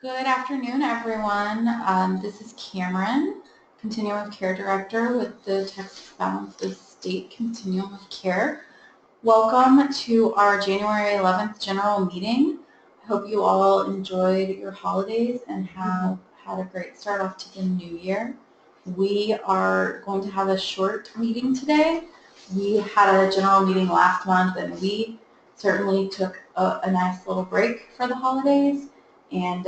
Good afternoon, everyone. This is Cameron, Continuum of Care Director with the Texas Balanced State Continuum of Care. Welcome to our January 11th general meeting. I hope you all enjoyed your holidays and have had a great start off to the new year. We are going to have a short meeting today. We had a general meeting last month and we certainly took a nice little break for the holidays. And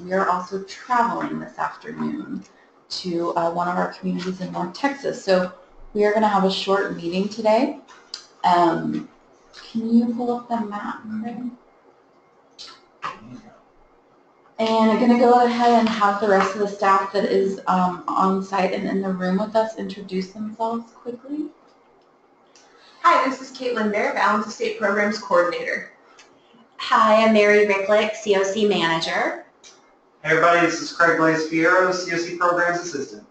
we are also traveling this afternoon to one of our communities in North Texas. So we are going to have a short meeting today. Can you pull up the map, Craig? And I'm going to go ahead and have the rest of the staff that is on site and in the room with us introduce themselves quickly. Hi, this is Caitlin Bear, Balanced State Programs Coordinator. Hi, I'm Mary Ricklick, CoC Manager. Hey everybody, this is Craig Blaze-Fierro, CoC Programs Assistant.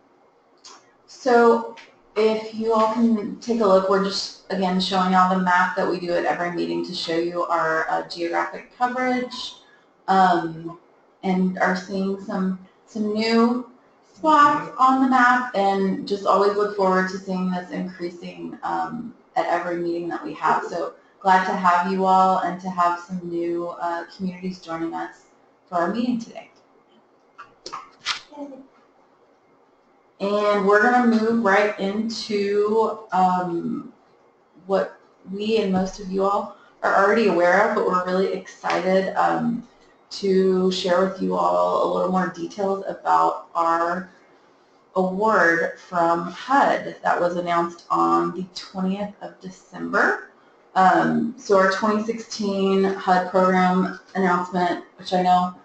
So if you all can take a look, we're just, again, showing y'all the map that we do at every meeting to show you our geographic coverage and are seeing some new spots on the map, and just always look forward to seeing this increasing at every meeting that we have. So glad to have you all and to have some new communities joining us for our meeting today. And we're going to move right into what we and most of you all are already aware of, but we're really excited to share with you all a little more details about our award from HUD that was announced on the 20th of December. So our 2016 HUD program announcement, which I know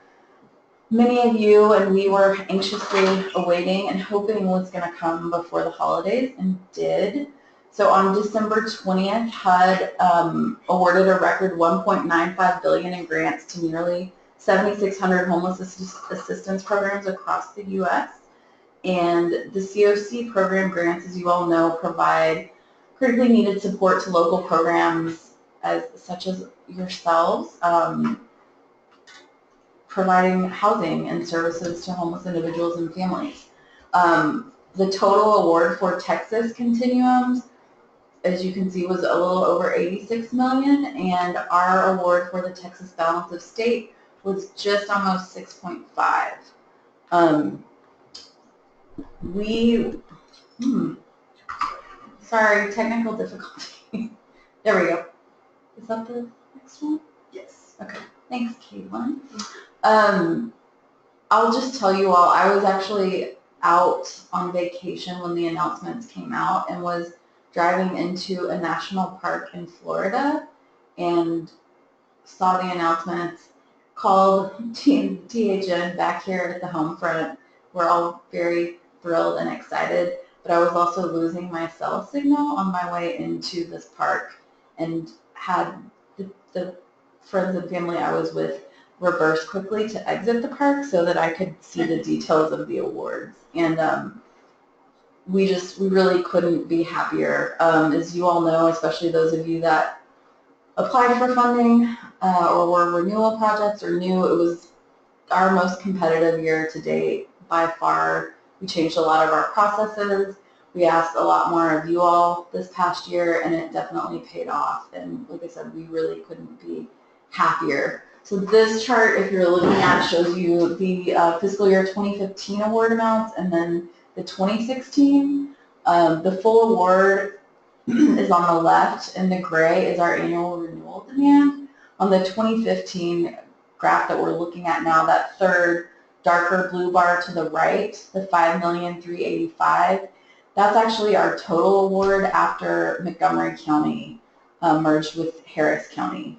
many of you and we were anxiously awaiting and hoping was going to come before the holidays, and did. So on December 20th, HUD awarded a record $1.95 billion in grants to nearly 7,600 homeless assistance programs across the U.S. And the CoC program grants, as you all know, provide critically needed support to local programs such as yourselves, providing housing and services to homeless individuals and families. The total award for Texas continuums, as you can see, was a little over $86 million, and our award for the Texas Balance of State was just almost 6.5. Sorry, technical difficulty. There we go. Is that the next one? Yes. Okay. Thanks, Caitlin. I'll just tell you all, I was actually out on vacation when the announcements came out and was driving into a national park in Florida and saw the announcements, called THN back here at the home front. We're all very thrilled and excited, but I was also losing my cell signal on my way into this park and had the friends and family I was with reverse quickly to exit the park so that I could see the details of the awards. And we really couldn't be happier. As you all know, especially those of you that applied for funding or were renewal projects or new, it was our most competitive year to date by far. We changed a lot of our processes. We asked a lot more of you all this past year, and it definitely paid off. And like I said, we really couldn't be happier. So this chart, if you're looking at, shows you the fiscal year 2015 award amounts and then the 2016. The full award is on the left, and the gray is our annual renewal demand. On the 2015 graph that we're looking at now, that third darker blue bar to the right, the $5,385,000, that's actually our total award after Montgomery County merged with Harris County,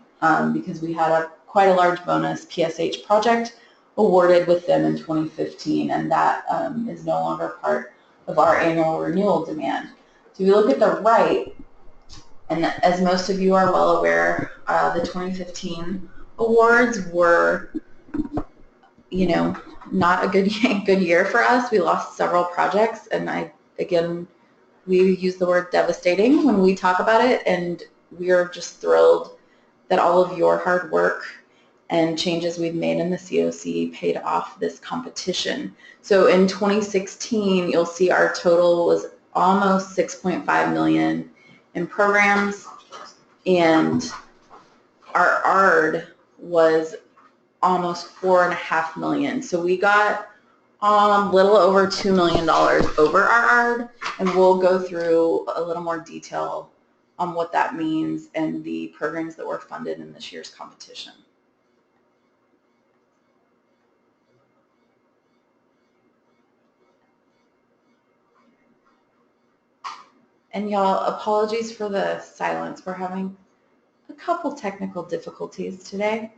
because we had quite a large bonus PSH project awarded with them in 2015, and that is no longer part of our annual renewal demand. So if you look at the right, and as most of you are well aware, the 2015 awards were, not a good year for us. We lost several projects, and we use the word devastating when we talk about it, and we are just thrilled that all of your hard work and changes we've made in the CoC paid off this competition. So in 2016, you'll see our total was almost 6.5 million in programs, and our ARD was almost 4.5 million. So we got a little over $2 million over our ARD, and we'll go through a little more detail on what that means and the programs that were funded in this year's competition. And y'all, apologies for the silence. We're having a couple technical difficulties today.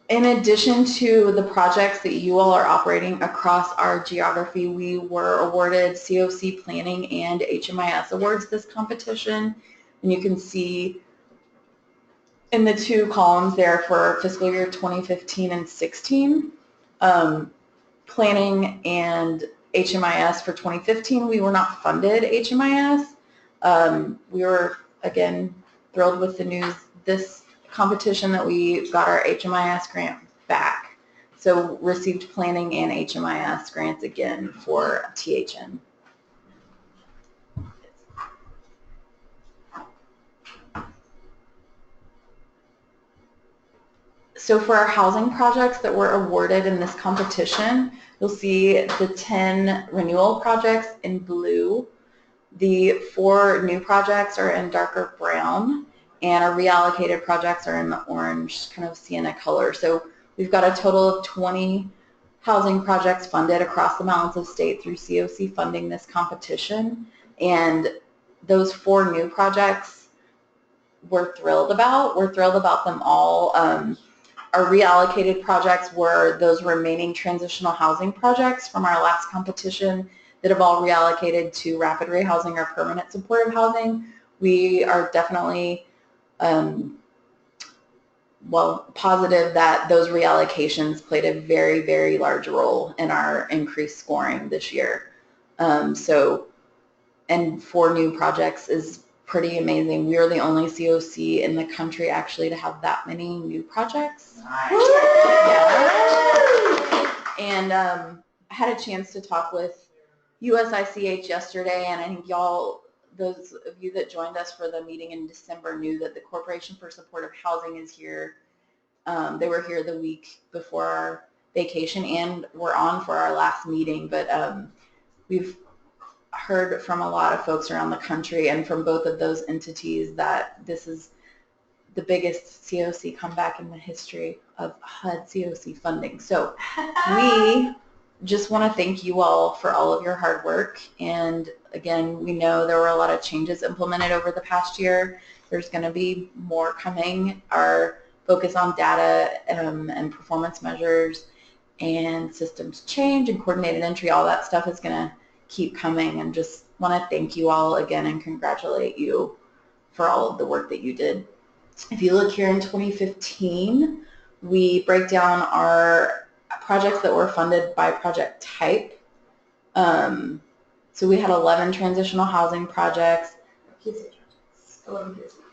In addition to the projects that you all are operating across our geography, we were awarded CoC Planning and HMIS awards this competition. And you can see in the two columns there for fiscal year 2015 and 16, Planning and HMIS for 2015, we were not funded HMIS. We were, again, thrilled with the news this competition that we got our HMIS grant back. So received Planning and HMIS grants again for THN. So for our housing projects that were awarded in this competition, you'll see the 10 renewal projects in blue. The 4 new projects are in darker brown, and our reallocated projects are in the orange, kind of sienna color. So we've got a total of 20 housing projects funded across the mountains of state through CoC funding this competition. And those 4 new projects we're thrilled about. We're thrilled about them all. Our reallocated projects were those remaining transitional housing projects from our last competition that have all reallocated to rapid rehousing or permanent supportive housing. We are definitely positive that those reallocations played a very, very large role in our increased scoring this year. And 4 new projects is pretty amazing. We are the only CoC in the country actually to have that many new projects. Nice. Yeah. And I had a chance to talk with USICH yesterday, and I think y'all, those of you that joined us for the meeting in December, knew that the Corporation for Supportive Housing is here. They were here the week before our vacation and were on for our last meeting, but we've heard from a lot of folks around the country and from both of those entities that this is the biggest CoC comeback in the history of HUD CoC funding. So we just want to thank you all for all of your hard work. And again, we know there were a lot of changes implemented over the past year. There's going to be more coming. Our focus on data and performance measures and systems change and coordinated entry, all that stuff is going to keep coming, and just want to thank you all again and congratulate you for all of the work that you did. If you look here in 2015, we break down our projects that were funded by project type. So we had 11 transitional housing projects.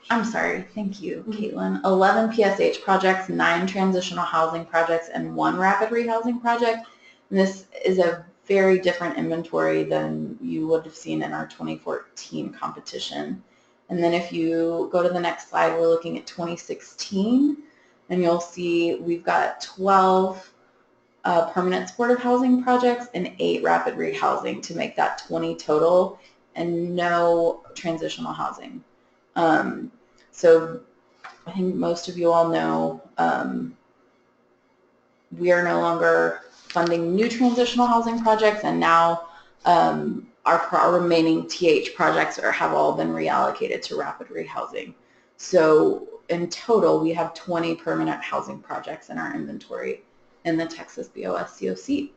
I'm sorry, thank you, Caitlin. 11 PSH projects, 9 transitional housing projects, and 1 rapid rehousing project. And this is a very different inventory than you would have seen in our 2014 competition. And then if you go to the next slide, we're looking at 2016, and you'll see we've got 12 permanent supportive housing projects and 8 rapid rehousing to make that 20 total, and no transitional housing. So I think most of you all know we are no longer funding new transitional housing projects, and now our remaining TH projects have all been reallocated to rapid rehousing. So in total, we have 20 permanent housing projects in our inventory in the Texas BOS CoC.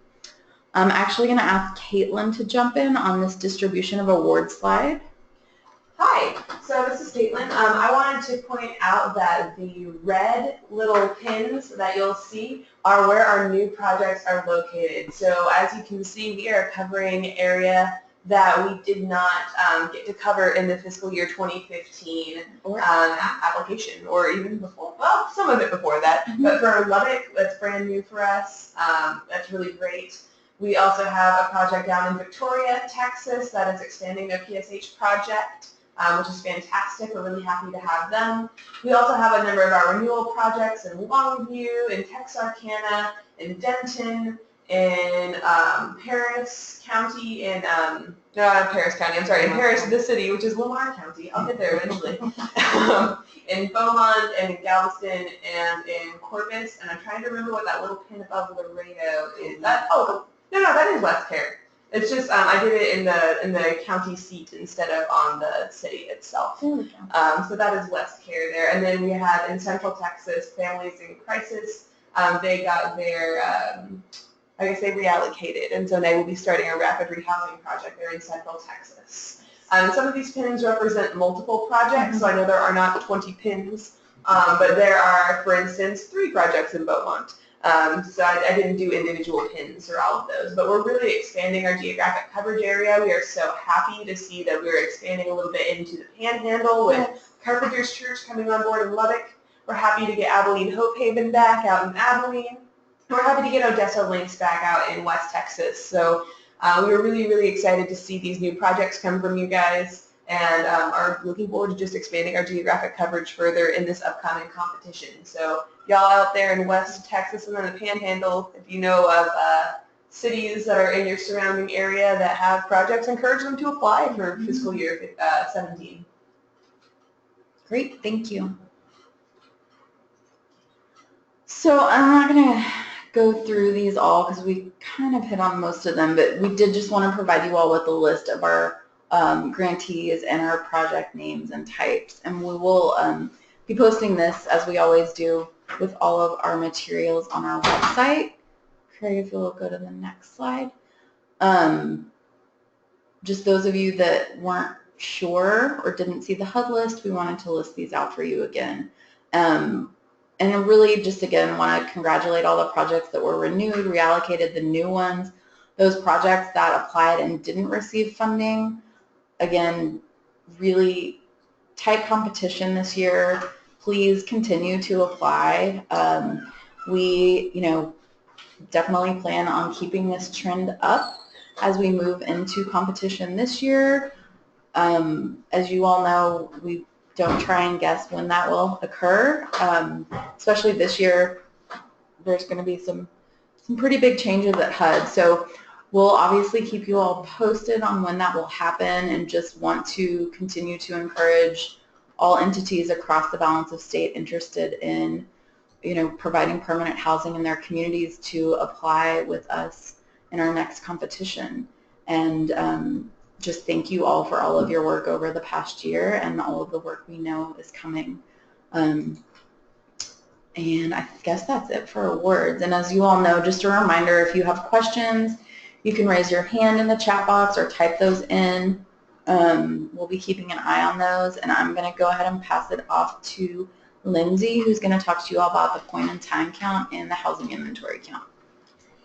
I'm actually going to ask Caitlin to jump in on this distribution of awards slide. Hi, so this is Caitlin. I wanted to point out that the red little pins that you'll see are where our new projects are located. So as you can see, we are covering area that we did not get to cover in the fiscal year 2015 application, or even before, well, some of it before that. But for Lubbock, that's brand new for us. That's really great. We also have a project down in Victoria, Texas, that is expanding their PSH project, which is fantastic. We're really happy to have them. We also have a number of our renewal projects in Longview, in Texarkana, in Denton, in Paris County, in, no, not Paris County, I'm sorry, in Paris, the city, which is Lamar County. I'll get there eventually. In Beaumont, and in Galveston, and in Corpus, and I'm trying to remember what that little pin above Laredo is. That, oh, no, that is West Care. It's just, I did it in the county seat instead of on the city itself. So that is West Care there. And then we have in Central Texas, Families in Crisis. They got their, I guess they reallocated, and so they will be starting a rapid rehousing project there in Central Texas. Some of these pins represent multiple projects, so I know there are not 20 pins, but there are, for instance, 3 projects in Beaumont. So I didn't do individual pins for all of those, but we're really expanding our geographic coverage area. We are so happy to see that we're expanding a little bit into the Panhandle with Carpenter's Church coming on board in Lubbock. We're happy to get Abilene Hope Haven back out in Abilene. We're happy to get Odessa Links back out in West Texas. So we're really, really excited to see these new projects come from you guys, and are looking forward to just expanding our geographic coverage further in this upcoming competition. So y'all out there in West Texas and then the Panhandle, if you know of cities that are in your surrounding area that have projects, encourage them to apply for fiscal year 17. Great, thank you. So I'm not going to go through these all because we kind of hit on most of them, but we did just want to provide you all with a list of our grantees and our project names and types, and we will be posting this, as we always do, with all of our materials on our website. Craig, if you'll go to the next slide. Just those of you that weren't sure or didn't see the HUD list, we wanted to list these out for you again. And I really just, again, want to congratulate all the projects that were renewed, reallocated, the new ones, those projects that applied and didn't receive funding. Again, really tight competition this year. Please continue to apply. We, definitely plan on keeping this trend up as we move into competition this year. As you all know, we don't try and guess when that will occur. Especially this year, there's going to be some pretty big changes at HUD. So we'll obviously keep you all posted on when that will happen, and just want to continue to encourage all entities across the balance of state interested in, providing permanent housing in their communities to apply with us in our next competition. And just thank you all for all of your work over the past year and all of the work we know is coming. And I guess that's it for awards. And as you all know, just a reminder, if you have questions, you can raise your hand in the chat box or type those in. We'll be keeping an eye on those, and I'm going to go ahead and pass it off to Lindsay, who's going to talk to you all about the point in time count and the housing inventory count.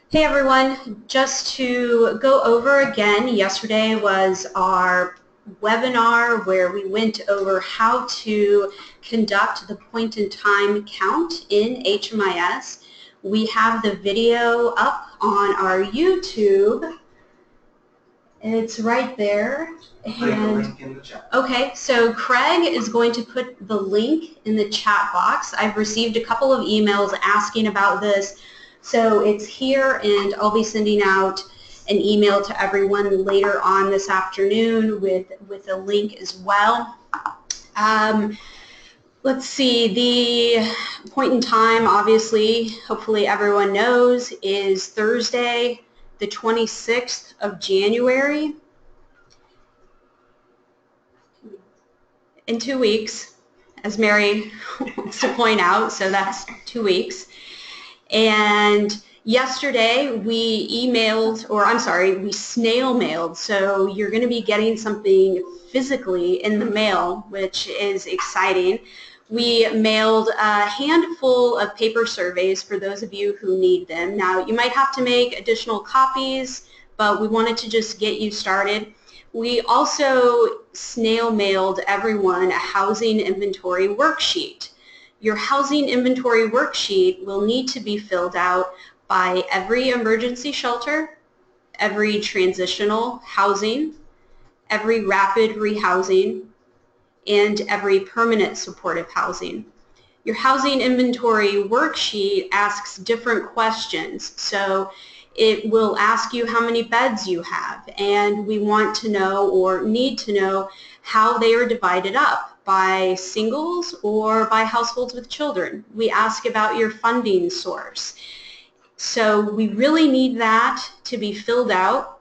Hey everyone, just to go over again, yesterday was our webinar where we went over how to conduct the point-in-time count in HMIS. We have the video up on our YouTube. It's right there. The link in the chat. Okay, so Craig is going to put the link in the chat box. I've received a couple of emails asking about this. So it's here, and I'll be sending out an email to everyone later on this afternoon with a link as well. Let's see, the point in time, obviously, hopefully everyone knows, is Thursday, the 26th of January. In 2 weeks, as Mary wants to point out, so that's 2 weeks. And yesterday we we snail mailed, so you're going to be getting something physically in the mail, which is exciting. We mailed a handful of paper surveys for those of you who need them. Now, you might have to make additional copies, but we wanted to just get you started. We also snail mailed everyone a housing inventory worksheet. Your housing inventory worksheet will need to be filled out by every emergency shelter, every transitional housing, every rapid rehousing, and every permanent supportive housing. Your housing inventory worksheet asks different questions. So it will ask you how many beds you have, and we want to know or need to know how they are divided up by singles or by households with children. We ask about your funding source. So we really need that to be filled out.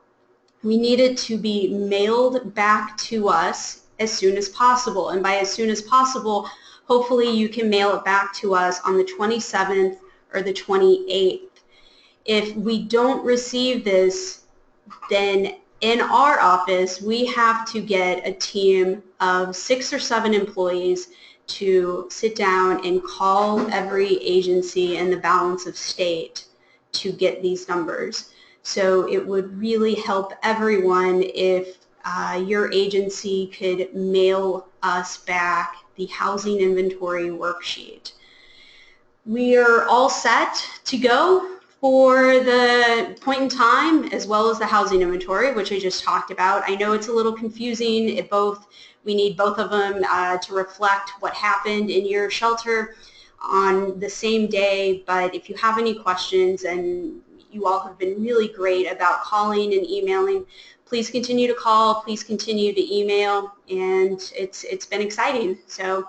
We need it to be mailed back to us as soon as possible. And by as soon as possible, hopefully you can mail it back to us on the 27th or the 28th. If we don't receive this, then in our office, we have to get a team of 6 or 7 employees to sit down and call every agency in the balance of state to get these numbers. So it would really help everyone if your agency could mail us back the housing inventory worksheet. We are all set to go for the point in time, as well as the housing inventory, which I just talked about. I know it's a little confusing. We need both of them to reflect what happened in your shelter on the same day, but if you have any questions, and you all have been really great about calling and emailing, please continue to call, please continue to email, and it's been exciting. So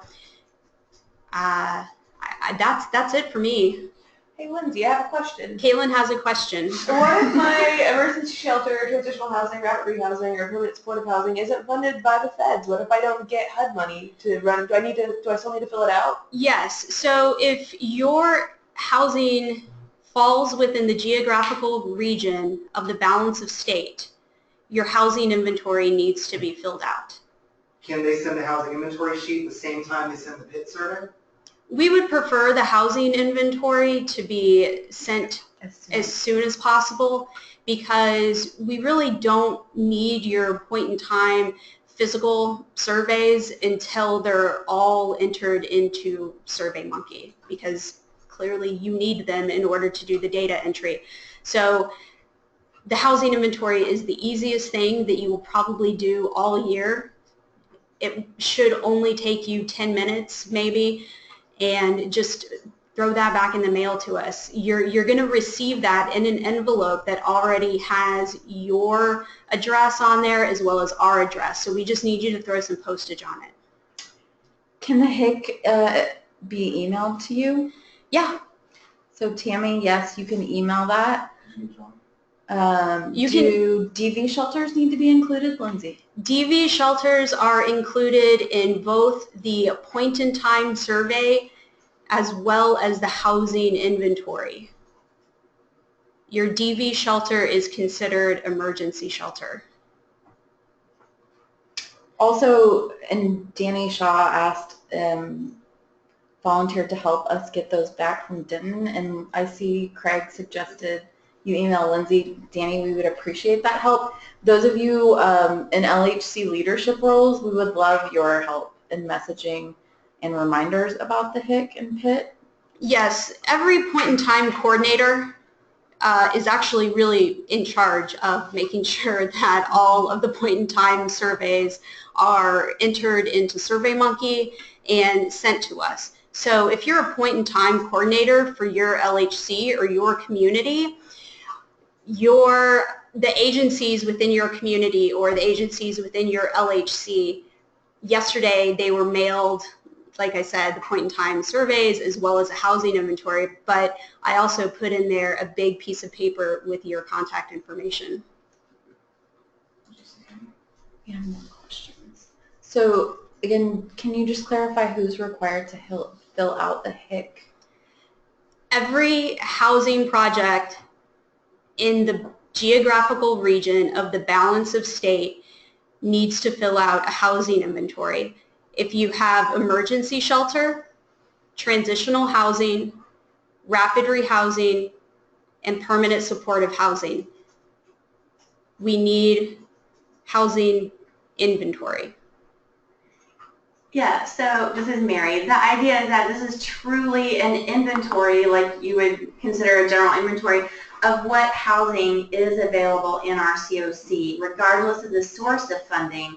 that's it for me. Hey Lindsay, I have a question. Caitlin has a question. What if my emergency shelter, transitional housing, rapid rehousing, or permanent supportive housing isn't funded by the feds? What if I don't get HUD money to run? Do I still need to fill it out? Yes. So if your housing falls within the geographical region of the balance of state, your housing inventory needs to be filled out. Can they send the housing inventory sheet the same time they send the PIT survey? We would prefer the housing inventory to be sent as soon as possible, because we really don't need your point in time physical surveys until they're all entered into SurveyMonkey, because clearly you need them in order to do the data entry. So the housing inventory is the easiest thing that you will probably do all year. It should only take you 10 minutes maybe, and just throw that back in the mail to us. You're going to receive that in an envelope that already has your address on there as well as our address. So we just need you to throw some postage on it. Can the HIC be emailed to you? Yeah. So Tammy, yes, you can email that. You Do DV shelters need to be included, Lindsay? DV shelters are included in both the point-in-time survey as well as the housing inventory. Your DV shelter is considered emergency shelter. Also, and Danny Shaw asked, volunteered to help us get those back from Denton, and I see Craig suggested you email Lindsay. Danny, we would appreciate that help. Those of you in LHC leadership roles, we would love your help in messaging and reminders about the HIC and PIT. Yes, every point-in-time coordinator is actually really in charge of making sure that all of the point-in-time surveys are entered into SurveyMonkey and sent to us. So if you're a point-in-time coordinator for your LHC or your community, the agencies within your community or the agencies within your LHC, yesterday they were mailed, like I said, the point-in-time surveys as well as a housing inventory, but I also put in there a big piece of paper with your contact information. We have more questions. So again, can you just clarify who's required to fill out the HIC? Every housing project in the geographical region of the balance of state needs to fill out a housing inventory. If you have emergency shelter, transitional housing, rapid rehousing, and permanent supportive housing, we need housing inventory. Yeah, so this is Mary. The idea is that this is truly an inventory, like you would consider a general inventory, of what housing is available in our CoC. Regardless of the source of funding,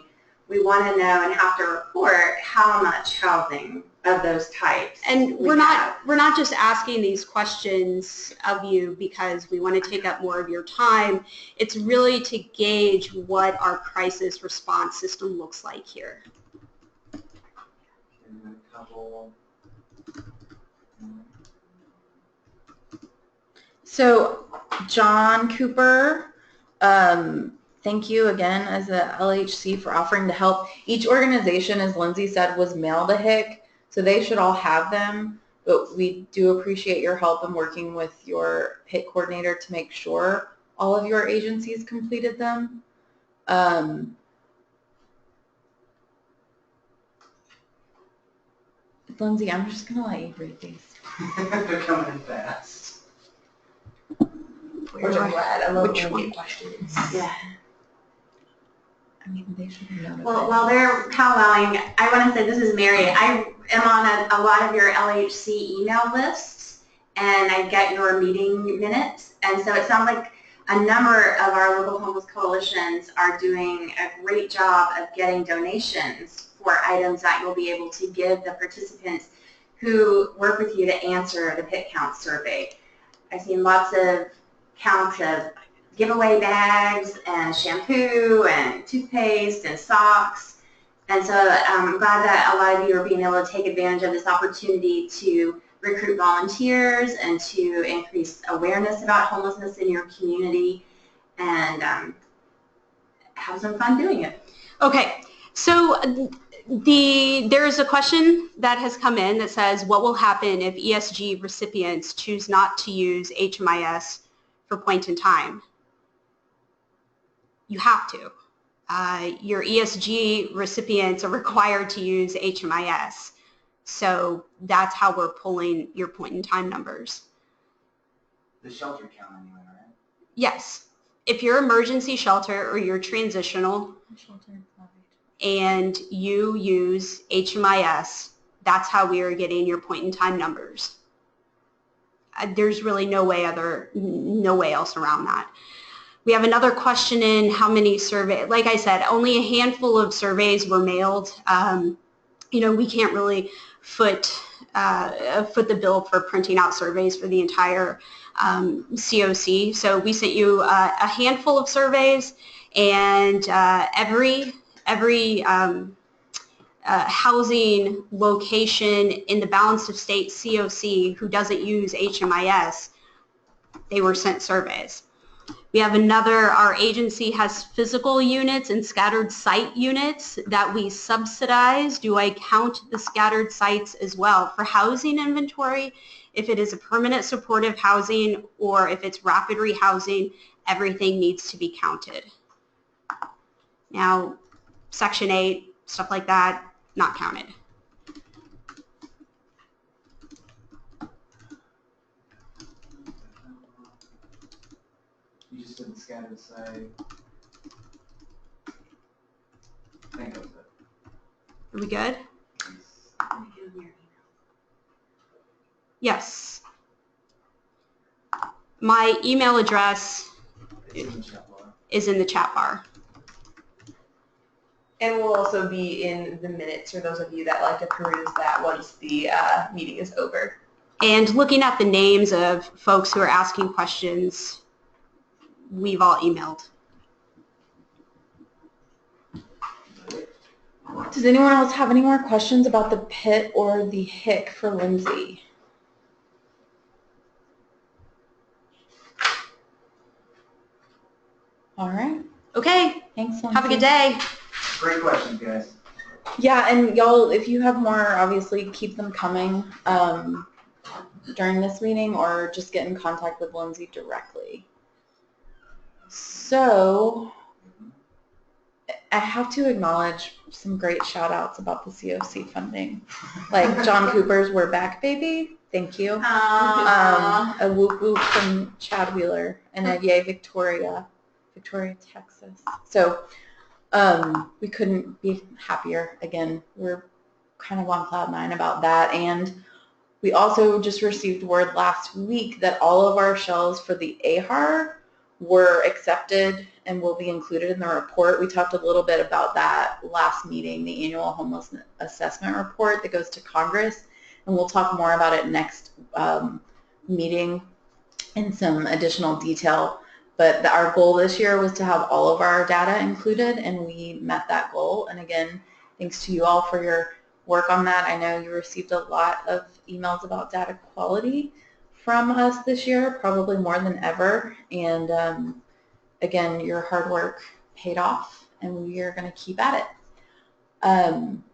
we want to know and have to report how much housing of those types. And we're not just asking these questions of you because we want to take up more of your time. It's really to gauge what our crisis response system looks like here. So, John Cooper, thank you again as a LHC for offering to help. Each organization, as Lindsay said, was mailed a HIC, so they should all have them, but we do appreciate your help in working with your HIC coordinator to make sure all of your agencies completed them. Lindsay, I'm just going to let you read these. They're coming in fast. Which I'm glad. I love Which when we one? get questions. Yeah. I mean, they should have known. Well, while they're powwowing, I want to say this is Mary. I am on a lot of your LHC email lists, and I get your meeting minutes. And so it sounds like a number of our local homeless coalitions are doing a great job of getting donations for items that you'll be able to give the participants who work with you to answer the PIT count survey. I've seen lots of counts of giveaway bags and shampoo and toothpaste and socks. And so I'm glad that a lot of you are being able to take advantage of this opportunity to recruit volunteers and to increase awareness about homelessness in your community and have some fun doing it. Okay, so there is a question that has come in that says, what will happen if ESG recipients choose not to use HMIS for point in time? You have to. Your ESG recipients are required to use HMIS. So that's how we're pulling your point in time numbers. The shelter count anyway, right? Yes. If you're emergency shelter or you're transitional and you use HMIS, that's how we are getting your point in time numbers. There's really no way else around that. We have another question in, how many surveys? Like I said, only a handful of surveys were mailed. We can't really foot the bill for printing out surveys for the entire CoC. So we sent you a handful of surveys, and every housing location in the Balanced of State CoC who doesn't use HMIS, they were sent surveys. We have our agency has physical units and scattered site units that we subsidize. Do I count the scattered sites as well? For housing inventory, if it is a permanent supportive housing or if it's rapid rehousing, everything needs to be counted. Now, Section 8, stuff like that, not counted. You just didn't scattered site. I think that was it. Are we good? Yes. My email address is in the chat bar. And will also be in the minutes for those of you that like to peruse that once the meeting is over. And looking at the names of folks who are asking questions, we've all emailed. Does anyone else have any more questions about the PIT or the HIC for Lindsay? All right. Okay. Thanks, Lindsay. Have a good day. Great questions, guys. Yeah, and y'all, if you have more, obviously keep them coming during this meeting or just get in contact with Lindsay directly. So, I have to acknowledge some great shout outs about the CoC funding. Like John Cooper's We're Back Baby. Thank you. A whoop whoop from Chad Wheeler and a yay Victoria, Texas. So We couldn't be happier. Again, we're kind of on cloud nine about that. And we also just received word last week that all of our shells for the AHAR were accepted and will be included in the report. We talked a little bit about that last meeting, the annual homelessness assessment report that goes to Congress, and we'll talk more about it next meeting in some additional detail. But our goal this year was to have all of our data included, and we met that goal. And again, thanks to you all for your work on that. I know you received a lot of emails about data quality from us this year, probably more than ever. And again, your hard work paid off, and we are going to keep at it.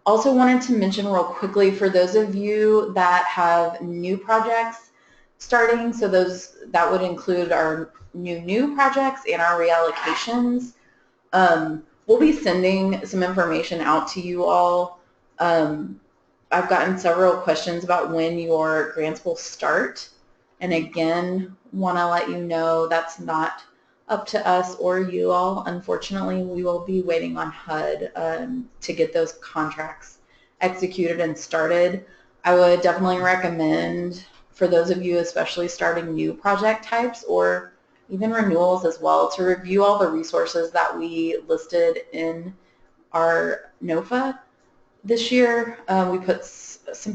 Also wanted to mention real quickly for those of you that have new projects starting, so those that would include our new projects and our reallocations. We'll be sending some information out to you all. I've gotten several questions about when your grants will start, and again, want to let you know that's not up to us or you all. Unfortunately, we will be waiting on HUD to get those contracts executed and started. I would definitely recommend for those of you especially starting new project types or even renewals as well to review all the resources that we listed in our NOFA this year. We put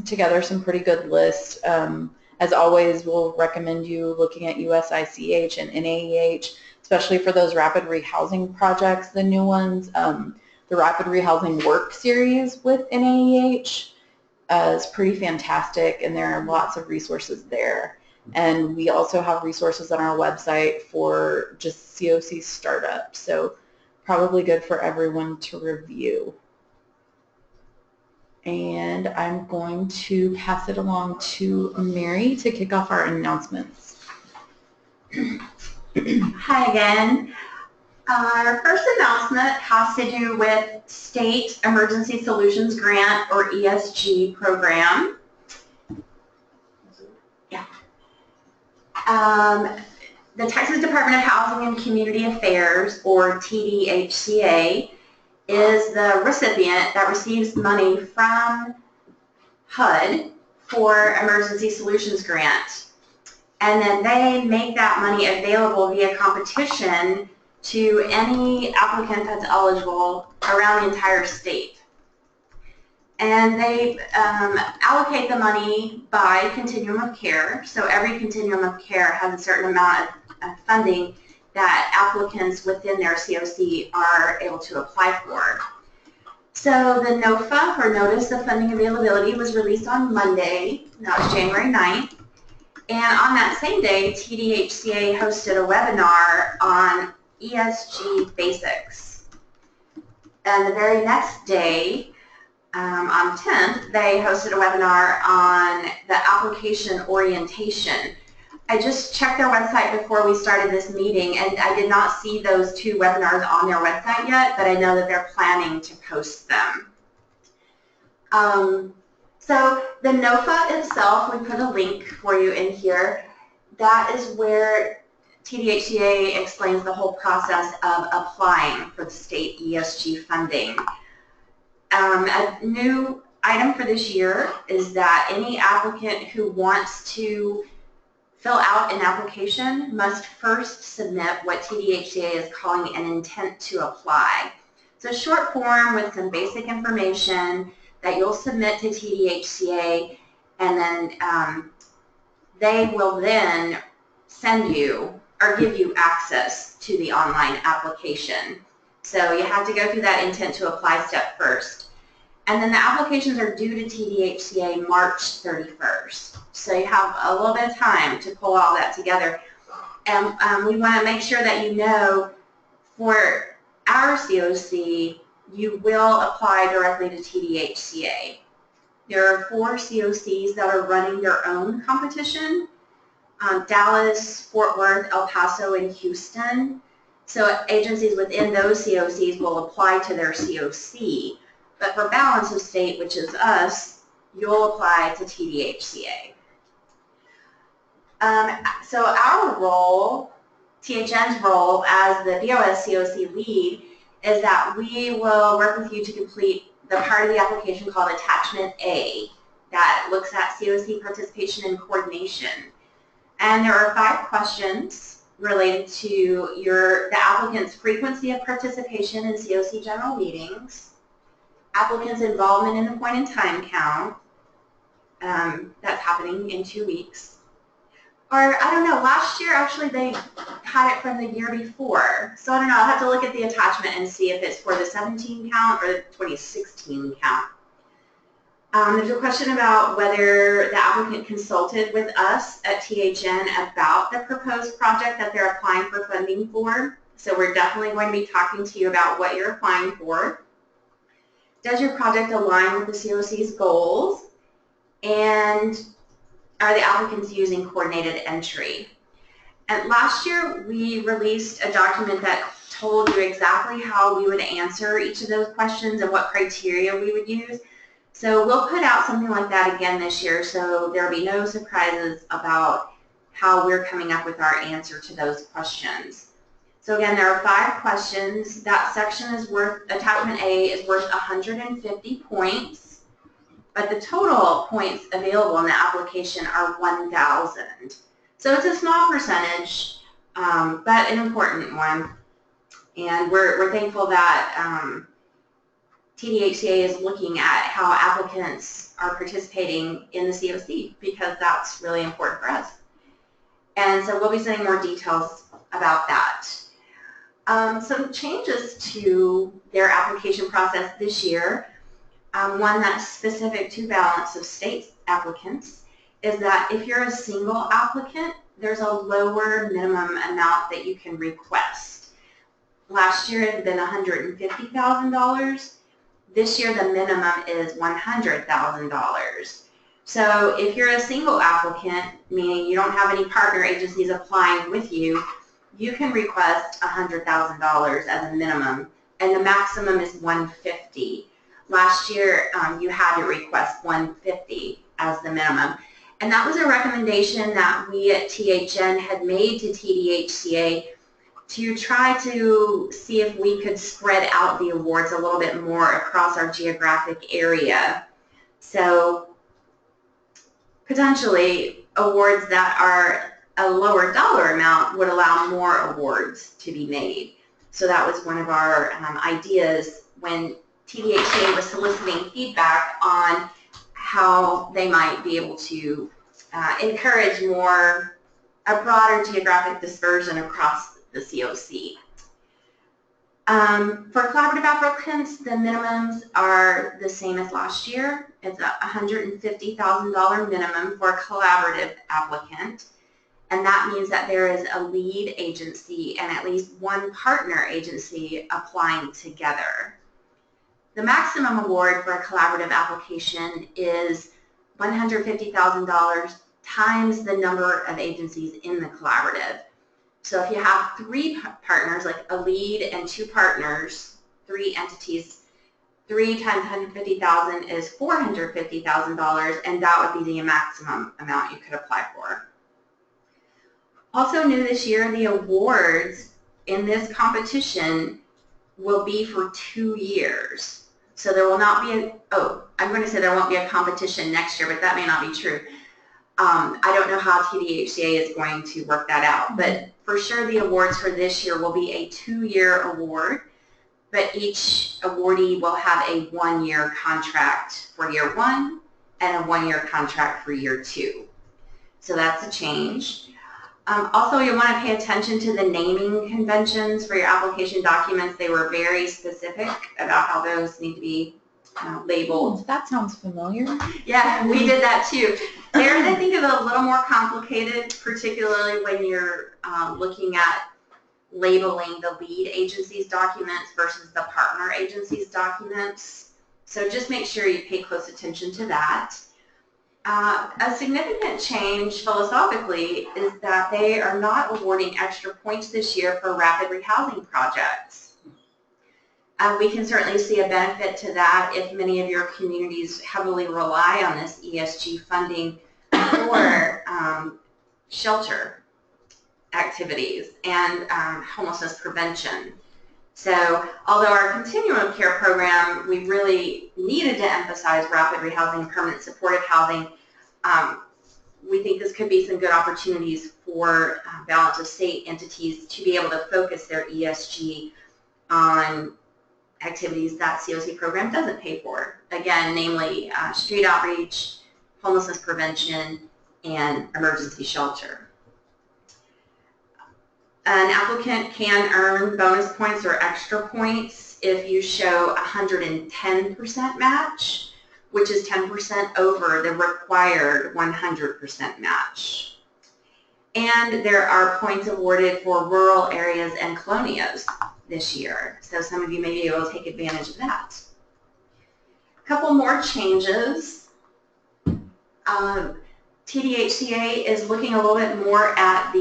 together some pretty good lists. As always, we'll recommend you looking at USICH and NAEH, especially for those rapid rehousing projects, the new ones. The Rapid Rehousing Work Series with NAEH is pretty fantastic, and there are lots of resources there. And we also have resources on our website for just CoC startups, so probably good for everyone to review. And I'm going to pass it along to Mary to kick off our announcements. Hi again. Our first announcement has to do with State Emergency Solutions Grant, or ESG program. Yeah. The Texas Department of Housing and Community Affairs, or TDHCA, is the recipient that receives money from HUD for Emergency Solutions Grant. And then they make that money available via competition to any applicant that's eligible around the entire state. And they allocate the money by continuum of care. So every continuum of care has a certain amount of funding that applicants within their CoC are able to apply for. So the NOFA, or Notice of Funding Availability, was released on Monday. That was January 9th. And on that same day, TDHCA hosted a webinar on ESG basics. And the very next day, on 10th, they hosted a webinar on the application orientation. I just checked their website before we started this meeting, and I did not see those two webinars on their website yet, but I know that they're planning to post them. So the NOFA itself, we put a link for you in here. That is where TDHCA explains the whole process of applying for the state ESG funding. A new item for this year is that any applicant who wants to fill out an application must first submit what TDHCA is calling an intent to apply. It's a short form with some basic information that you'll submit to TDHCA, and then they will then send you or give you access to the online application. So you have to go through that intent to apply step first. And then the applications are due to TDHCA March 31st. So you have a little bit of time to pull all that together. And we want to make sure that you know for our CoC, you will apply directly to TDHCA. There are 4 CoCs that are running their own competition. Dallas, Fort Worth, El Paso, and Houston. So agencies within those CoCs will apply to their CoC. But for balance of state, which is us, you'll apply to TDHCA. So our role, THN's role as the BOS CoC lead, is that we will work with you to complete the part of the application called Attachment A that looks at CoC participation and coordination. And there are 5 questions related to the applicant's frequency of participation in CoC general meetings, applicant's involvement in the point in time count, that's happening in 2 weeks. Or, I don't know, last year actually they had it from the year before. So I don't know, I'll have to look at the attachment and see if it's for the 17 count or the 2016 count. There's a question about whether the applicant consulted with us at THN about the proposed project that they're applying for funding for. So we're definitely going to be talking to you about what you're applying for. Does your project align with the CoC's goals? And are the applicants using coordinated entry? And last year we released a document that told you exactly how we would answer each of those questions and what criteria we would use. So we'll put out something like that again this year, so there'll be no surprises about how we're coming up with our answer to those questions. So again, there are 5 questions. That section is worth, attachment A is worth 150 points. But the total points available in the application are 1,000. So it's a small percentage, but an important one. And we're thankful that TDHCA is looking at how applicants are participating in the CoC, because that's really important for us. And so we'll be sending more details about that. Some changes to their application process this year. One that's specific to balance of state applicants is that if you're a single applicant, there's a lower minimum amount that you can request. Last year it had been $150,000. This year the minimum is $100,000. So if you're a single applicant, meaning you don't have any partner agencies applying with you, you can request $100,000 as a minimum, and the maximum is $150,000. Last year, you had to request $150,000 as the minimum. And that was a recommendation that we at THN had made to TDHCA to try to see if we could spread out the awards a little bit more across our geographic area. So potentially awards that are a lower dollar amount would allow more awards to be made. So that was one of our ideas when TDHCA was soliciting feedback on how they might be able to encourage a broader geographic dispersion across the CoC. For collaborative applicants, the minimums are the same as last year. It's a $150,000 minimum for a collaborative applicant, and that means that there is a lead agency and at least one partner agency applying together. The maximum award for a collaborative application is $150,000 times the number of agencies in the collaborative. So if you have 3 partners, like a lead and 2 partners, 3 entities, 3 times $150,000 is $450,000, and that would be the maximum amount you could apply for. Also new this year, the awards in this competition will be for 2 years. So there will not be I'm going to say there won't be a competition next year, but that may not be true. I don't know how TDHCA is going to work that out, but for sure the awards for this year will be a 2-year award, but each awardee will have a 1-year contract for year 1 and a 1-year contract for year 2. So that's a change. Also, you want to pay attention to the naming conventions for your application documents. They were very specific about how those need to be labeled. That sounds familiar. Yeah, we did that too. Theirs, I think, is a little more complicated, particularly when you're looking at labeling the lead agency's documents versus the partner agency's documents. So just make sure you pay close attention to that. A significant change philosophically is that they are not awarding extra points this year for rapid rehousing projects. We can certainly see a benefit to that if many of your communities heavily rely on this ESG funding for shelter activities and homelessness prevention. So although our continuum of care program, we really needed to emphasize rapid rehousing and permanent supportive housing, we think this could be some good opportunities for balance of state entities to be able to focus their ESG on activities that CoC program doesn't pay for. Again, namely street outreach, homelessness prevention, and emergency shelter. An applicant can earn bonus points or extra points if you show 110% match, which is 10% over the required 100% match. And there are points awarded for rural areas and colonias this year, so some of you may be able to take advantage of that. A couple more changes. TDHCA is looking a little bit more at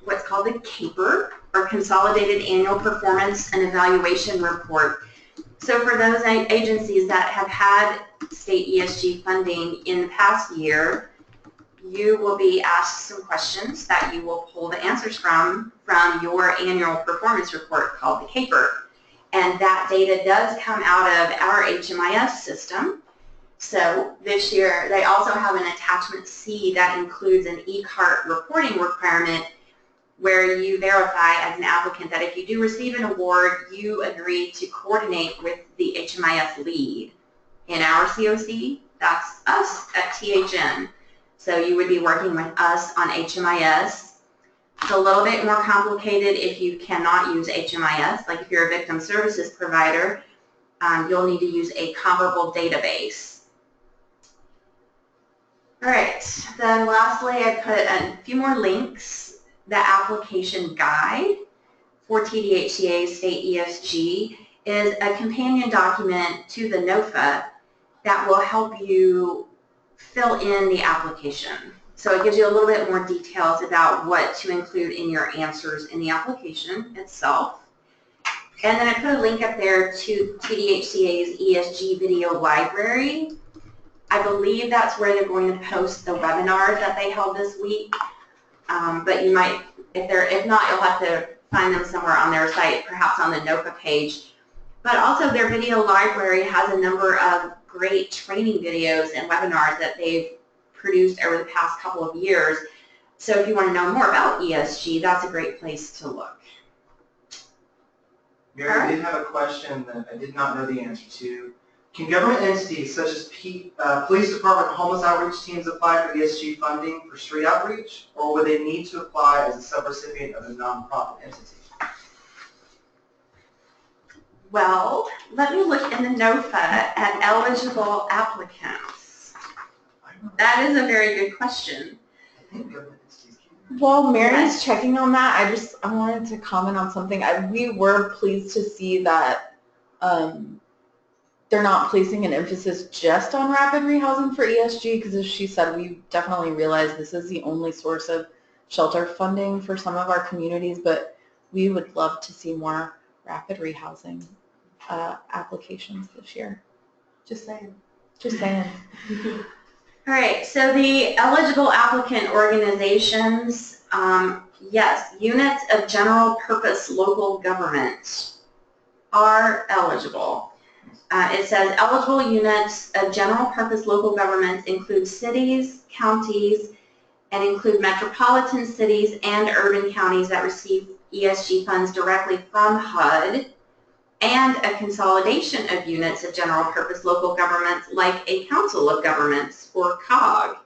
what's called the CAPER, or Consolidated Annual Performance and Evaluation Report. So for those agencies that have had state ESG funding in the past year, you will be asked some questions that you will pull the answers from your annual performance report called the CAPER. And that data does come out of our HMIS system. So this year, they also have an attachment C that includes an eCart reporting requirement where you verify as an applicant that if you do receive an award, you agree to coordinate with the HMIS lead. In our CoC, that's us at THN. So you would be working with us on HMIS. It's a little bit more complicated if you cannot use HMIS. Like if you're a victim services provider, you'll need to use a comparable database. All right, then lastly, I put a few more links. The application guide for TDHCA State ESG is a companion document to the NOFA that will help you fill in the application. So it gives you a little bit more details about what to include in your answers in the application itself. And then I put a link up there to TDHCA's ESG video library. I believe that's where they're going to post the webinars that they held this week. But you might, if not, you'll have to find them somewhere on their site, perhaps on the NOFA page. But also their video library has a number of great training videos and webinars that they've produced over the past couple of years. So if you want to know more about ESG, that's a great place to look. Mary, I did have a question that I did not know the answer to. Can government entities such as police department and homeless outreach teams apply for ESG funding for street outreach, or would they need to apply as a subrecipient of a nonprofit entity? Well, let me look in the NOFA at eligible applicants. That is a very good question. I think government entities can. While Mary's checking on that, I wanted to comment on something. We were pleased to see that they're not placing an emphasis just on rapid rehousing for ESG, because as she said, we definitely realize this is the only source of shelter funding for some of our communities, but we would love to see more rapid rehousing applications this year. Just saying. Just saying. All right, so the eligible applicant organizations, yes, units of general purpose local government are eligible. It says eligible units of general purpose local governments include cities, counties, and include metropolitan cities and urban counties that receive ESG funds directly from HUD, and a consolidation of units of general purpose local governments like a council of governments or COG.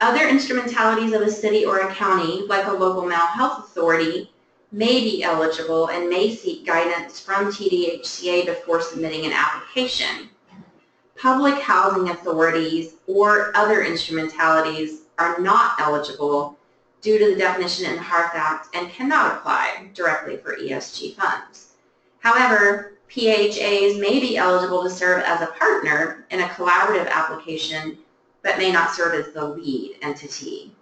Other instrumentalities of a city or a county, like a local mental health authority, may be eligible and may seek guidance from TDHCA before submitting an application. Public housing authorities or other instrumentalities are not eligible due to the definition in the HARF Act and cannot apply directly for ESG funds. However, PHAs may be eligible to serve as a partner in a collaborative application, but may not serve as the lead entity.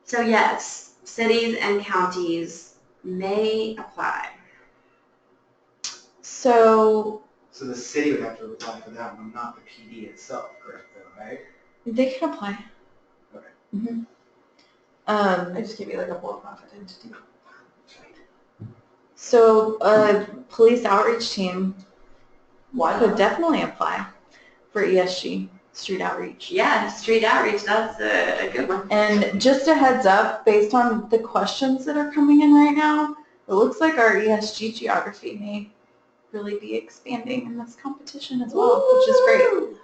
So yes, cities and counties may apply. So the city would have to apply for that one, not the PD itself, correct, though, right? they can apply. Okay. Mm-hmm. I just give you like a for-profit entity. So a police outreach team could definitely apply for ESG, street outreach. Yeah, street outreach, that's a good one. And just a heads up, based on the questions that are coming in right now, it looks like our ESG geography may really be expanding in this competition as well, which is great.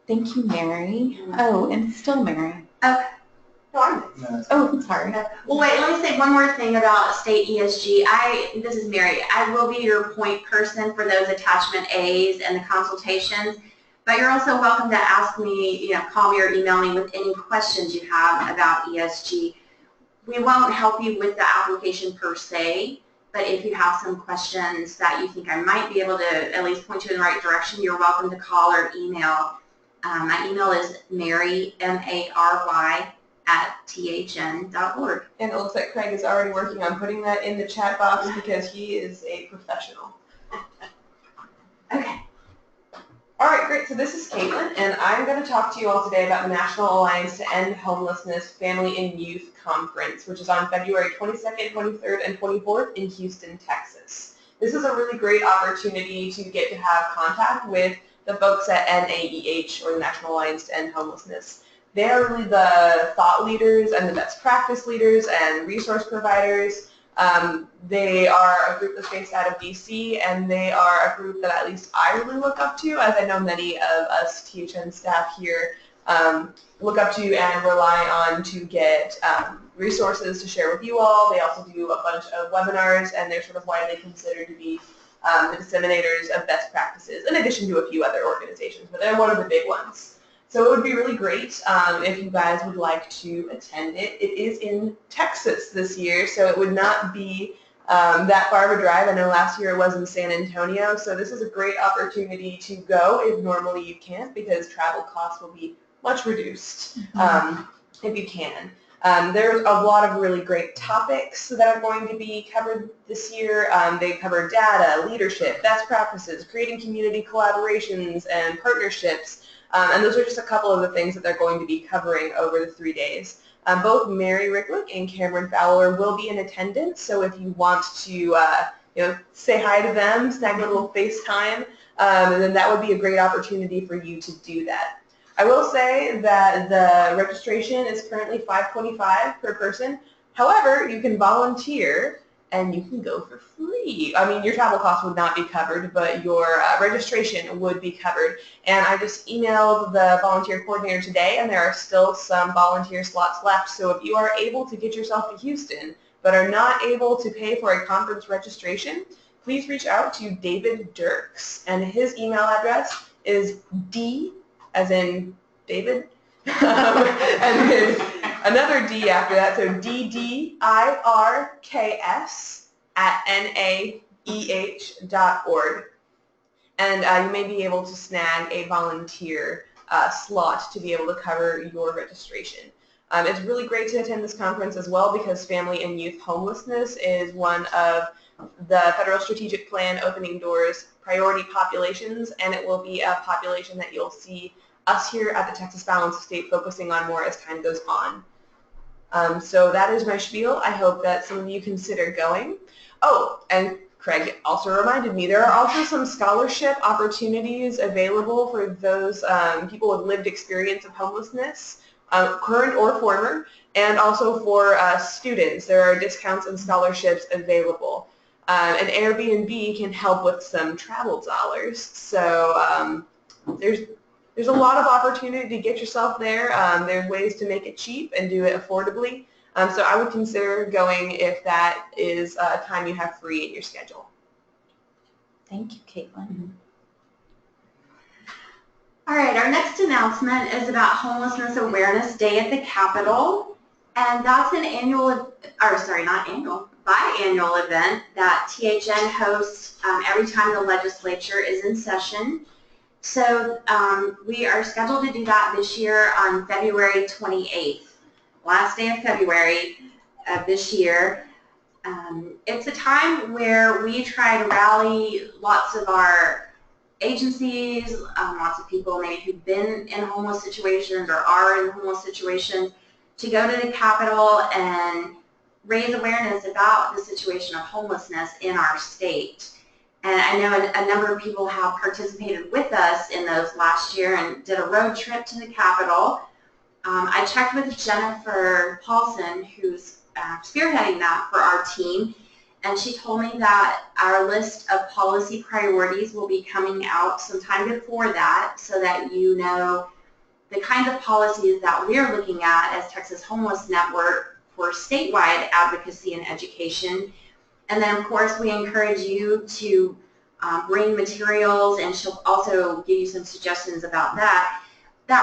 Thank you, Mary. Oh, and still Mary. Okay. Oh, sorry. Well, wait, let me say one more thing about state ESG. This is Mary. I will be your point person for those attachment A's and the consultations, but you're also welcome to ask me, call me or email me with any questions you have about ESG. We won't help you with the application per se, but if you have some questions that you think I might be able to at least point you in the right direction, you're welcome to call or email. My email is Mary, M-A-R-Y, @thn.org. And it looks like Craig is already working on putting that in the chat box because he is a professional. Okay. All right, great. So this is Caitlin, and I'm going to talk to you all today about the National Alliance to End Homelessness Family and Youth Conference, which is on February 22nd, 23rd, and 24th in Houston, Texas. This is a really great opportunity to get to have contact with the folks at NAEH, or the National Alliance to End Homelessness. They are really the thought leaders and the best practice leaders and resource providers. They are a group that's based out of DC, and they are a group that at least I really look up to, as I know many of us THN staff here look up to and rely on to get resources to share with you all. They also do a bunch of webinars, and they're sort of widely considered to be the disseminators of best practices, in addition to a few other organizations, but they're one of the big ones. So it would be really great if you guys would like to attend it. It is in Texas this year, so it would not be that far of a drive. I know last year it was in San Antonio, so this is a great opportunity to go if normally you can't, because travel costs will be much reduced if you can. There's a lot of really great topics that are going to be covered this year. They cover data, leadership, best practices, creating community collaborations and partnerships. And those are just a couple of the things that they're going to be covering over the 3 days. Both Mary Ricklick and Cameron Fowler will be in attendance, so if you want to say hi to them, snag a little FaceTime, then that would be a great opportunity for you to do that. I will say that the registration is currently $5.25 per person. However, you can volunteer and you can go for free. I mean, your travel costs would not be covered, but your registration would be covered. And I just emailed the volunteer coordinator today, and there are still some volunteer slots left. So if you are able to get yourself to Houston, but are not able to pay for a conference registration, please reach out to David Dirks. And his email address is D, as in David, and then another D after that, so DDIRKS@NAEH.org. And you may be able to snag a volunteer slot to be able to cover your registration. It's really great to attend this conference as well, because family and youth homelessness is one of the Federal Strategic Plan Opening Doors priority populations, and it will be a population that you'll see us here at the Texas Balance of State focusing on more as time goes on. So that is my spiel. I hope that some of you consider going. Oh, and Craig also reminded me, there are also some scholarship opportunities available for those people with lived experience of homelessness, current or former, and also for students. There are discounts and scholarships available. And Airbnb can help with some travel dollars. So there's a lot of opportunity to get yourself there. There's ways to make it cheap and do it affordably. So I would consider going if that is time you have free in your schedule. Thank you, Caitlin. All right, our next announcement is about Homelessness Awareness Day at the Capitol. And that's an biannual event that THN hosts every time the legislature is in session. So we are scheduled to do that this year on February 28th, last day of February of this year. It's a time where we try to rally lots of our agencies, lots of people maybe who've been in homeless situations or are in homeless situations, to go to the Capitol and raise awareness about the situation of homelessness in our state. And I know a number of people have participated with us in those last year and did a road trip to the Capitol. I checked with Jennifer Paulson, who's spearheading that for our team, and she told me that our list of policy priorities will be coming out sometime before that, so that you know the kinds of policies that we're looking at as Texas Homeless Network for statewide advocacy and education. And then, of course, we encourage you to bring materials, and she'll also give you some suggestions about that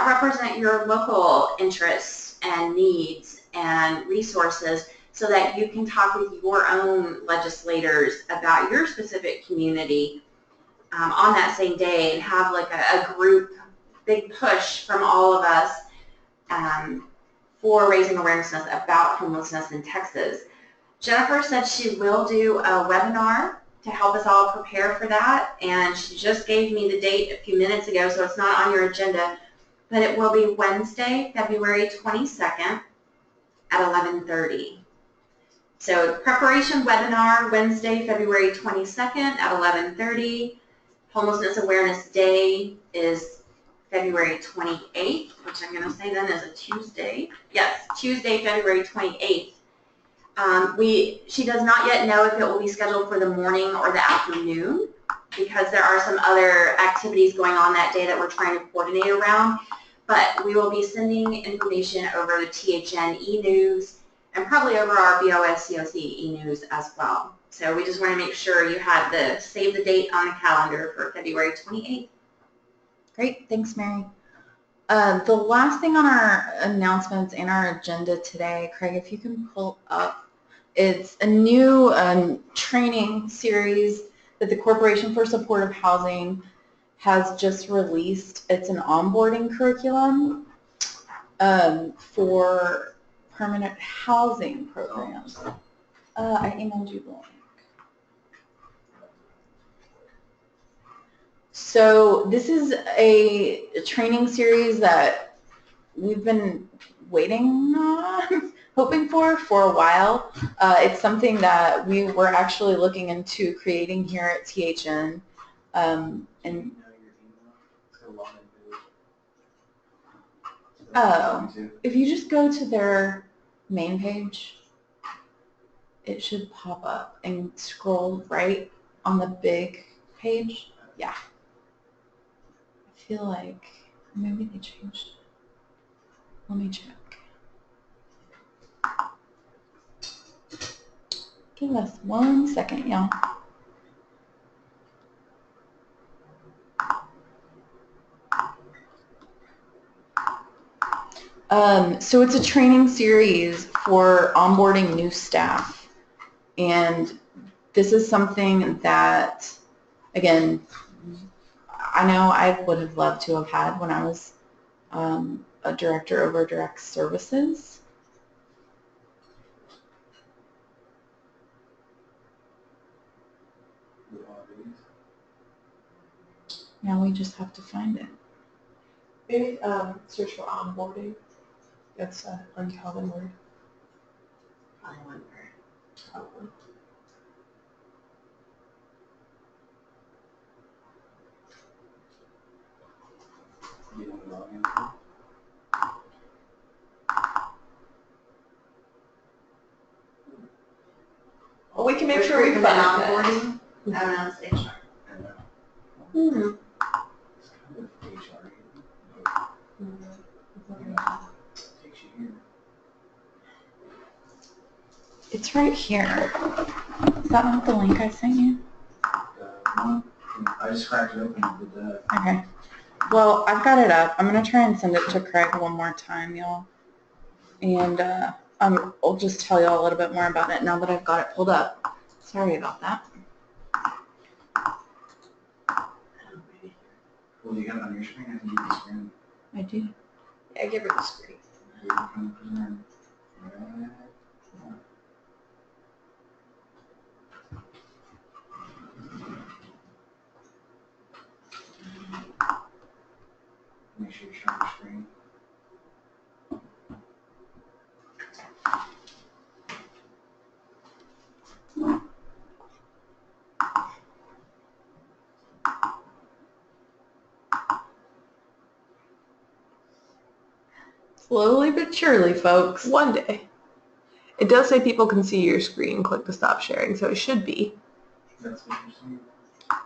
represent your local interests and needs and resources, so that you can talk with your own legislators about your specific community on that same day, and have like a group big push from all of us for raising awareness about homelessness in Texas. Jennifer said she will do a webinar to help us all prepare for that, and she just gave me the date a few minutes ago, so it's not on your agenda, but it will be Wednesday, February 22nd at 11:30. So preparation webinar, Wednesday, February 22nd at 11:30. Homelessness Awareness Day is February 28th, which I'm going to say then is a Tuesday. Yes, Tuesday, February 28th. She does not yet know if it will be scheduled for the morning or the afternoon, because there are some other activities going on that day that we're trying to coordinate around. But we will be sending information over the THN e-news and probably over our BOS CoC e-news as well. So we just want to make sure you have save the date on the calendar for February 28th. Great, thanks, Mary. The last thing on our announcements and our agenda today, Craig, if you can pull up, it's a new training series that the Corporation for Supportive Housing has just released. It's an onboarding curriculum for permanent housing programs. I emailed you the link. So this is a training series that we've been waiting on, hoping for a while. It's something that we were actually looking into creating here at THN. If you just go to their main page, it should pop up and scroll right on the big page. Yeah. I feel like maybe they changed it. Let me check. Give us 1 second, y'all. So it's a training series for onboarding new staff, and this is something that, again, I know I would have loved to have had when I was a director over direct services. Now we just have to find it. Maybe search for onboarding. That's an uncommon word. Probably one word. Probably. Well, we can make sure we find that. Onboarding. I don't know, it's HR. It's right here. Is that not the link I sent you? I just cracked it open and did that. Okay. Well, I've got it up. I'm going to try and send it to Craig one more time, y'all. And I'll just tell y'all a little bit more about it now that I've got it pulled up. Sorry about that. Well, you got it on your screen? I can give you the screen. I do. Yeah, give her the screen. Make sure you show your screen. Slowly but surely, folks. One day. It does say people can see your screen. Click to stop sharing, so it should be. That's what you're saying.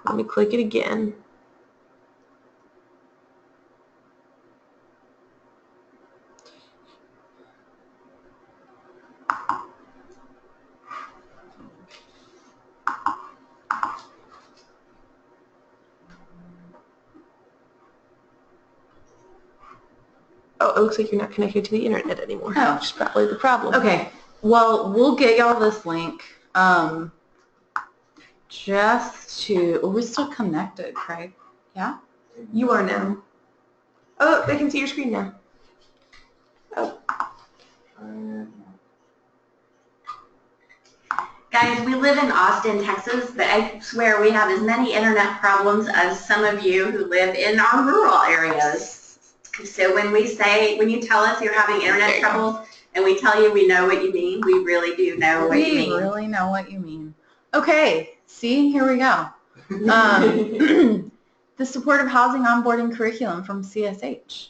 Let me click it again. Oh, it looks like you're not connected to the internet anymore. Oh. Which is probably the problem. Okay, well, we'll get y'all this link. Just to, we're still connected, Craig. Yeah? You are now. Oh, they can see your screen now. Oh. Guys, we live in Austin, Texas, but I swear we have as many internet problems as some of you who live in our rural areas. So when you tell us you're having internet troubles and we tell you we know what you mean, we really do know what you mean. We really know what you mean. Okay, see, here we go. The supportive housing onboarding curriculum from CSH.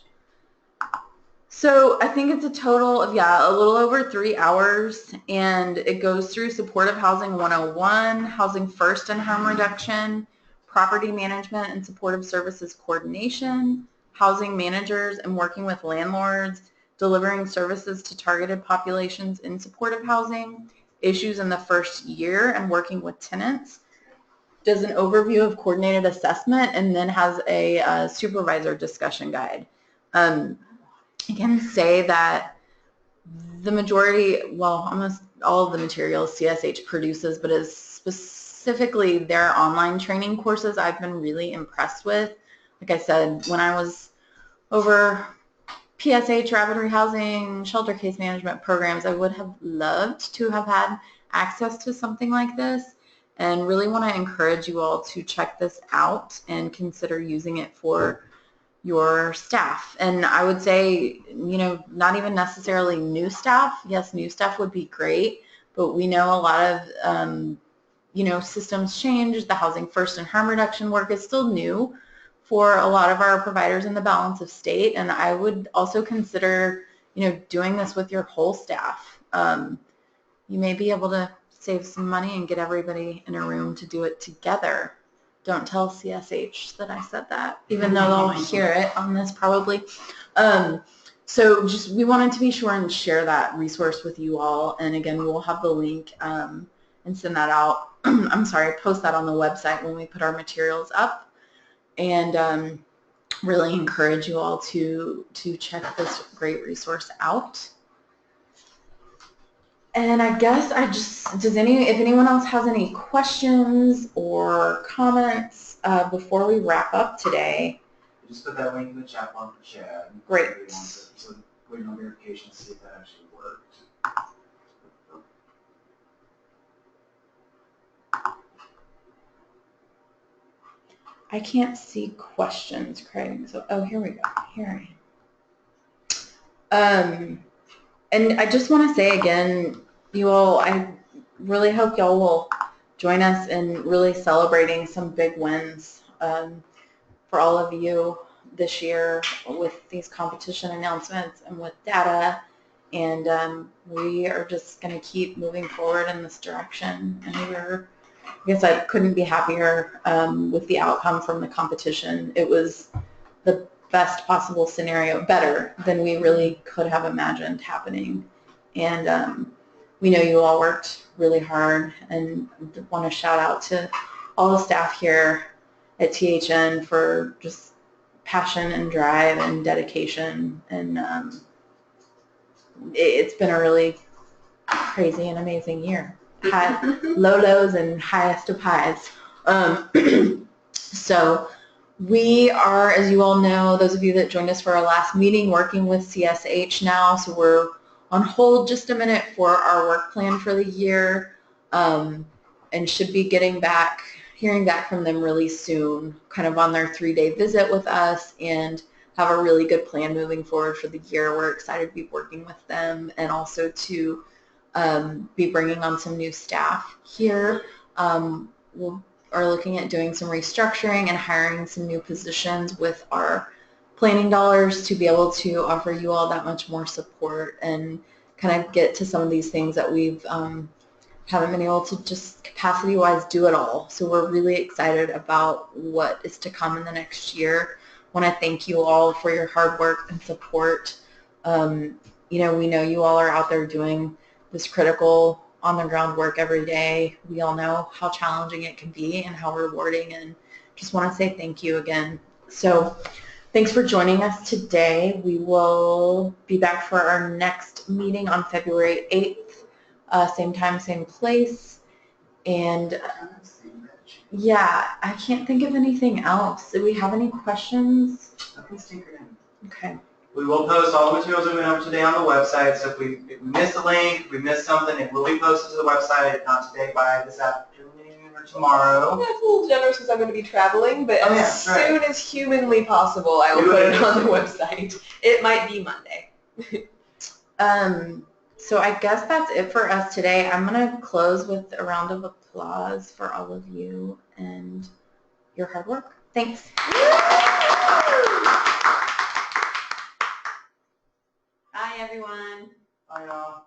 So I think it's a total of, a little over 3 hours, and it goes through supportive housing 101, housing first and harm reduction, property management and supportive services coordination, housing managers and working with landlords, delivering services to targeted populations in supportive housing, issues in the first year and working with tenants, does an overview of coordinated assessment, and then has a supervisor discussion guide. I can say that the majority, well, almost all of the materials CSH produces, but is specifically their online training courses I've been really impressed with. Like I said, when I was over PSH, rapid rehousing, shelter case management programs, I would have loved to have had access to something like this, and really want to encourage you all to check this out and consider using it for your staff. And I would say, not even necessarily new staff. Yes, new staff would be great, but we know a lot of, systems change. The housing first and harm reduction work is still new for a lot of our providers in the balance of state. And I would also consider, doing this with your whole staff. You may be able to save some money and get everybody in a room to do it together. Don't tell CSH that I said that, even though they'll hear it on this probably. So we wanted to be sure and share that resource with you all. And again, we'll have the link and send that out. Post that on the website when we put our materials up. And really encourage you all to check this great resource out. And I guess if anyone else has any questions or comments before we wrap up today. Just put that link in the chat box for Chad. Great. So waiting on verification to see if that actually worked. I can't see questions, Craig. So, here we go. Here I am. And I just want to say again, you all, I really hope y'all will join us in really celebrating some big wins for all of you this year with these competition announcements and with data. And we are just going to keep moving forward in this direction. And I guess I couldn't be happier with the outcome from the competition. It was the best possible scenario, better than we really could have imagined happening. And we know you all worked really hard, and want to shout out to all the staff here at THN for just passion and drive and dedication. And it's been a really crazy and amazing year. Low lows and highest of highs. So we are, as you all know, those of you that joined us for our last meeting, working with CSH now. So we're on hold just a minute for our work plan for the year, and should be hearing back from them really soon, kind of on their 3-day visit with us, and have a really good plan moving forward for the year. We're excited to be working with them, and also to be bringing on some new staff here. We are looking at doing some restructuring and hiring some new positions with our planning dollars to be able to offer you all that much more support and kind of get to some of these things that we've haven't been able to just capacity-wise do it all. So we're really excited about what is to come in the next year. I want to thank you all for your hard work and support. You know, we know you all are out there doing this critical on-the-ground work every day. We all know how challenging it can be and how rewarding, and just want to say thank you again. So thanks for joining us today. We will be back for our next meeting on February 8th, same time, same place. And yeah, I can't think of anything else. Do we have any questions? Nothing's tinkered in. Okay. We will post all the materials we went over today on the website, so if we missed a link, if we missed something, it will be posted to the website, if not today, by this afternoon or tomorrow. That's a little generous because I'm going to be traveling, but as soon as humanly possible, I will put it on the website. It might be Monday. So I guess that's it for us today. I'm going to close with a round of applause for all of you and your hard work. Thanks. Bye, everyone. Bye, y'all.